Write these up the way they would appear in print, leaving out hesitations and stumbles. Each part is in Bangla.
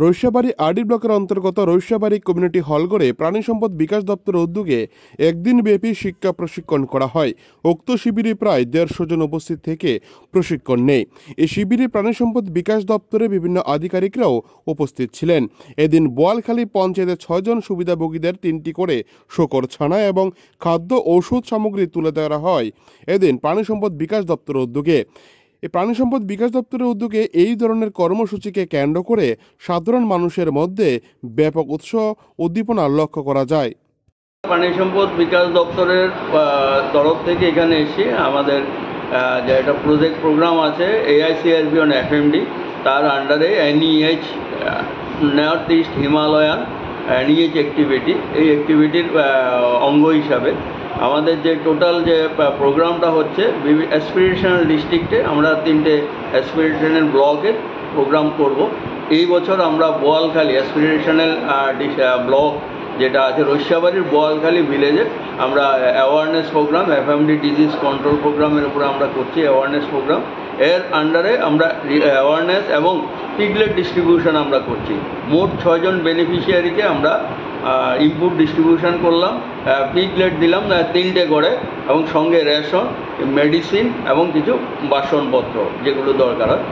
রৈশাবাড়ী আরডি ব্লকের অন্তর্গত রৈশাবাড়ী কমিউনিটি হল গড়ে প্রাণী সম্পদ বিকাশ দপ্তরের উদ্যোগে একদিনব্যাপী শিক্ষা প্রশিক্ষণ করা হয়। উক্ত শিবিরে প্রায় 150 জন উপস্থিত থেকে প্রশিক্ষণ নেয়। এই শিবিরে প্রাণী সম্পদ বিকাশ দপ্তরের বিভিন্ন আধিকারিকরাও উপস্থিত ছিলেন। এদিন বোয়ালখালী পঞ্চায়েতের 6 জন সুবিধাভোগীদের 3টি করে শূকর ছানা এবং খাদ্য ঔষধ সামগ্রী তুলে দেওয়া হয় এদিন প্রাণী সম্পদ বিকাশ দপ্তরের উদ্যোগে। এই প্রাণী সম্পদ বিকাশ দপ্তরের উদ্যোগে এই ধরনের কর্মসূচিকে কেন্দ্র করে সাধারণ মানুষের মধ্যে ব্যাপক উৎসাহ উদ্দীপনা লক্ষ্য করা যায়। প্রাণী সম্পদ বিকাশ দপ্তরের তরফ থেকে এখানে এসে আমাদের যে একটা প্রোগ্রাম আছে AICRB অন FMD, তার আন্ডারে NEH north east Himalayan NEH activity, এই অ্যাক্টিভিটির অঙ্গ হিসাবে আমাদের যে টোটাল যে প্রোগ্রামটা হচ্ছে অ্যাসপিরেশনাল ডিস্ট্রিক্টে আমরা 3টে অ্যাসপিরেশনাল ব্লকের প্রোগ্রাম করব। এই বছর আমরা বোয়ালখালী অ্যাসপিরেশনাল ব্লক যেটা আছে রৈশাবাড়ির বোয়ালখালী ভিলেজের আমরা awareness program, FMD disease control প্রোগ্রামের উপরে আমরা করছি অ্যাওয়ারনেস প্রোগ্রাম। এর আন্ডারে আমরা অ্যাওয়ারনেস এবং পিগলেট ডিস্ট্রিবিউশন আমরা করছি। মোট 6 জন বেনিফিশিয়ারিকে আমরা ইনপুট ডিস্ট্রিবিউশন করলাম। পিগলেট দিলাম 3টে করে এবং সঙ্গে রেশন, মেডিসিন এবং কিছু বাসনপত্র যেগুলো দরকার হয়।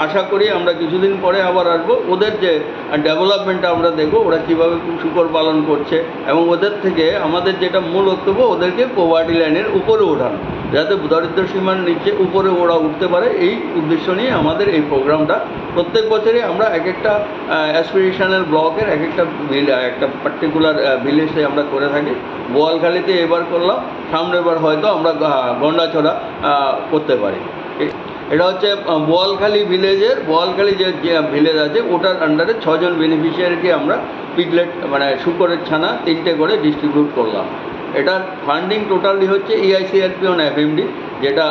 আশা করি আমরা কিছুদিন পরে আবার আসবো, ওদের যে ডেভেলপমেন্টটা আমরা দেখবো, ওরা কীভাবে শূকর পালন করছে এবং ওদের থেকে আমাদের যেটা মূল বক্তব্য ওদেরকে পভার্টি লাইনের উপরে ওঠানো, যাতে দারিদ্র্য সীমার নিচে উপরে ওরা উঠতে পারে। এই উদ্দেশ্য নিয়ে আমাদের এই প্রোগ্রামটা প্রত্যেক বছরই আমরা এক একটা অ্যাসপিরেশনাল ব্লকের এক একটা পার্টিকুলার ভিলেজে আমরা করে থাকি। বোয়ালখালীতে এবার করলাম, সামনের বার হয়তো আমরা গন্ডাছড়া করতে পারি। এটা হচ্ছে বোয়ালখালী ভিলেজের, বোয়ালখালী যে ভিলেজ আছে ওটার আন্ডারে 6 জন বেনিফিশিয়ারিকে আমরা পিগলেট মানে শূকরের ছানা 3টে করে ডিস্ট্রিবিউট করলাম। এটার ফান্ডিং টোটালি হচ্ছে AICRB অন FMD, যেটা